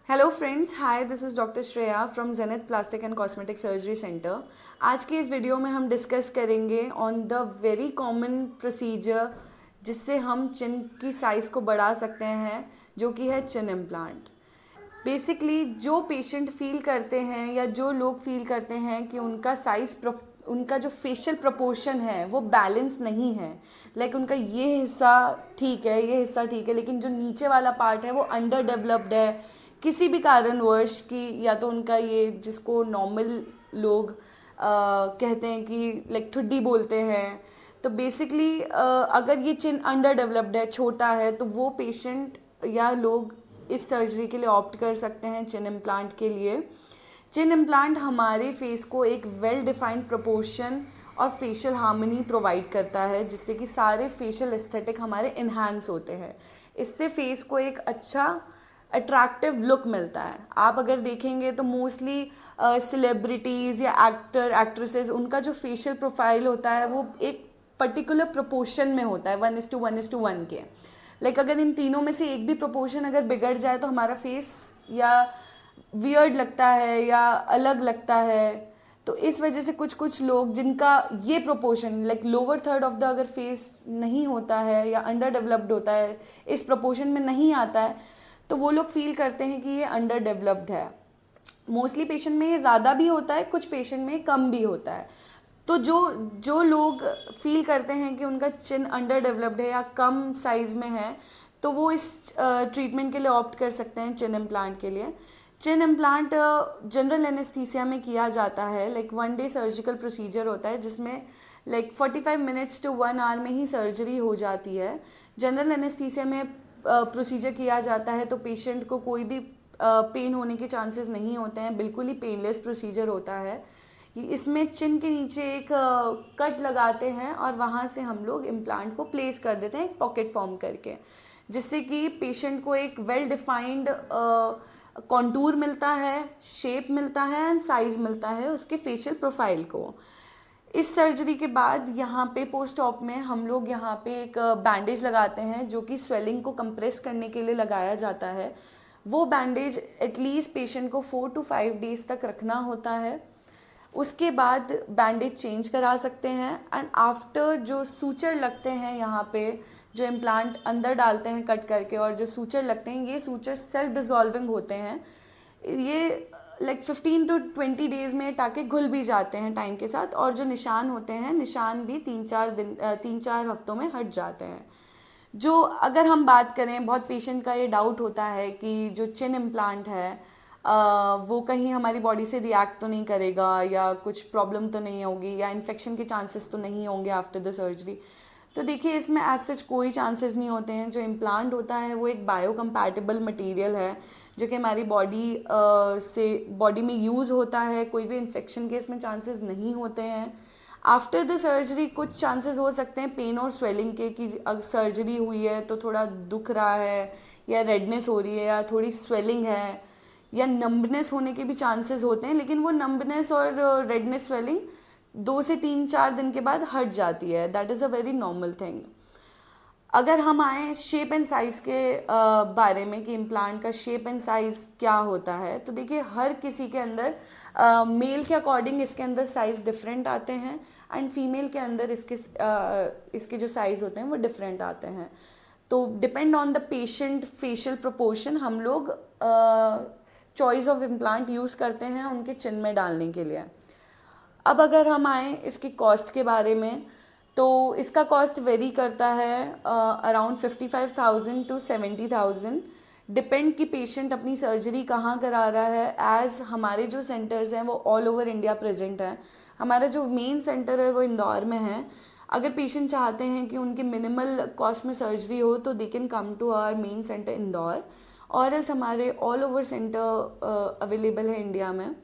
Hello friends, hi, this is doctor Shreya from zenith plastic and cosmetic surgery centre. आज के इस video में हम डिस्कस करेंगे on the very common procedure जिससे हम चिन की साइज़ को बढ़ा सकते हैं, जो कि है चिन इम्प्लांट। बेसिकली जो पेशेंट फील करते हैं या जो लोग फील करते हैं कि उनका जो फेशियल प्रपोर्शन है वो बैलेंस नहीं है, लाइक उनका ये हिस्सा ठीक है, ये हिस्सा ठीक है, लेकिन जो नीचे वाला पार्ट है वो अंडर डेवलप्ड है किसी भी कारणवश की, या तो उनका ये जिसको नॉर्मल लोग कहते हैं कि लाइक ठुड्डी बोलते हैं। तो बेसिकली अगर ये चिन अंडर डेवलप्ड है, छोटा है, तो वो पेशेंट या लोग इस सर्जरी के लिए ऑप्ट कर सकते हैं चिन इम्प्लांट के लिए। चिन इम्प्लांट हमारे फेस को एक वेल डिफाइंड प्रोपोर्शन और फेशियल हार्मनी प्रोवाइड करता है, जिससे कि सारे फेशियल एस्थेटिक हमारे इन्हांस होते हैं। इससे फेस को एक अच्छा अट्रैक्टिव लुक मिलता है। आप अगर देखेंगे तो मोस्टली सेलिब्रिटीज़ या एक्टर एक्ट्रेसेस, उनका जो फेशियल प्रोफाइल होता है वो एक पर्टिकुलर प्रोपोर्शन में होता है, 1:1:1 के। लाइक अगर इन तीनों में से एक भी प्रोपोर्शन अगर बिगड़ जाए तो हमारा फेस या वियर्ड लगता है या अलग लगता है। तो इस वजह से कुछ कुछ लोग जिनका ये proportion like lower third of the अगर फेस नहीं होता है या अंडर डेवलप्ड होता है, इस प्रोपोर्शन में नहीं आता है, तो वो लोग फील करते हैं कि ये अंडर डेवलप्ड है। मोस्टली पेशेंट में ये ज़्यादा भी होता है, कुछ पेशेंट में कम भी होता है। तो जो जो लोग फील करते हैं कि उनका चिन अंडर डेवलप्ड है या कम साइज़ में है, तो वो इस ट्रीटमेंट के लिए ऑप्ट कर सकते हैं चिन इम्प्लांट के लिए। चिन इम्प्लांट जनरल एनेस्थीसिया में किया जाता है, लाइक 1 डे सर्जिकल प्रोसीजर होता है, जिसमें लाइक 45 मिनट्स टू 1 आवर में ही सर्जरी हो जाती है। जनरल एनेस्थीसिया में प्रोसीजर किया जाता है तो पेशेंट को कोई भी पेन होने के चांसेस नहीं होते हैं, बिल्कुल ही पेनलेस प्रोसीजर होता है। इसमें चिन के नीचे एक कट लगाते हैं और वहाँ से हम लोग इम्प्लांट को प्लेस कर देते हैं एक पॉकेट फॉर्म करके, जिससे कि पेशेंट को एक वेल डिफाइंड कॉन्टूर मिलता है, शेप मिलता है एंड साइज मिलता है उसके फेशियल प्रोफाइल को। इस सर्जरी के बाद यहाँ पे पोस्ट ऑप में हम लोग यहाँ पे एक बैंडेज लगाते हैं, जो कि स्वेलिंग को कंप्रेस करने के लिए लगाया जाता है। वो बैंडेज एटलीस्ट पेशेंट को 4 to 5 डेज तक रखना होता है। उसके बाद बैंडेज चेंज करा सकते हैं एंड आफ्टर जो सूचर लगते हैं यहाँ पे, जो इम्प्लांट अंदर डालते हैं कट करके, और जो सूचर लगते हैं ये सूचर सेल्फ डिजॉल्विंग होते हैं। ये लाइक 15 to 20 डेज में टाके घुल भी जाते हैं टाइम के साथ, और जो निशान होते हैं, निशान भी 3-4 हफ्तों में हट जाते हैं। जो अगर हम बात करें, बहुत पेशेंट का ये डाउट होता है कि जो चिन इम्प्लांट है वो कहीं हमारी बॉडी से रिएक्ट तो नहीं करेगा, या कुछ प्रॉब्लम तो नहीं होगी, या इन्फेक्शन के चांसेस तो नहीं होंगे आफ्टर द सर्जरी। तो देखिए, इसमें एज सच कोई चांसेस नहीं होते हैं। जो इम्प्लांट होता है वो एक बायोकम्पैटिबल मटेरियल है, जो कि हमारी बॉडी में यूज़ होता है। कोई भी इन्फेक्शन के इसमें चांसेस नहीं होते हैं। आफ्टर द सर्जरी कुछ चांसेस हो सकते हैं पेन और स्वेलिंग के, कि अगर सर्जरी हुई है तो थोड़ा दुख रहा है, या रेडनेस हो रही है, या थोड़ी स्वेलिंग है, या नम्बनेस होने के भी चांसेस होते हैं। लेकिन वो नम्बनेस और रेडनेस स्वेलिंग 2 से 3-4 दिन के बाद हट जाती है। That is a very normal thing. अगर हम आए शेप एंड साइज़ के बारे में कि इम्प्लांट का शेप एंड साइज़ क्या होता है, तो देखिए हर किसी के अंदर मेल के अकॉर्डिंग इसके अंदर साइज़ डिफरेंट आते हैं, एंड फीमेल के अंदर इसके जो साइज़ होते हैं वो डिफरेंट आते हैं। तो depend on the patient facial proportion हम लोग चॉइस ऑफ इम्प्लांट यूज़ करते हैं उनके चिन में डालने के लिए। अब अगर हम आए इसकी कॉस्ट के बारे में, तो इसका कॉस्ट वेरी करता है अराउंड 55,000 to 70,000, डिपेंड कि पेशेंट अपनी सर्जरी कहाँ करा रहा है। एज़ हमारे जो सेंटर्स हैं वो ऑल ओवर इंडिया प्रेजेंट हैं। हमारा जो मेन सेंटर है वो इंदौर में है। अगर पेशेंट चाहते हैं कि उनके मिनिमल कॉस्ट में सर्जरी हो, तो they can come to our main centre Indore, और एल्स हमारे ऑल ओवर सेंटर अवेलेबल है इंडिया में।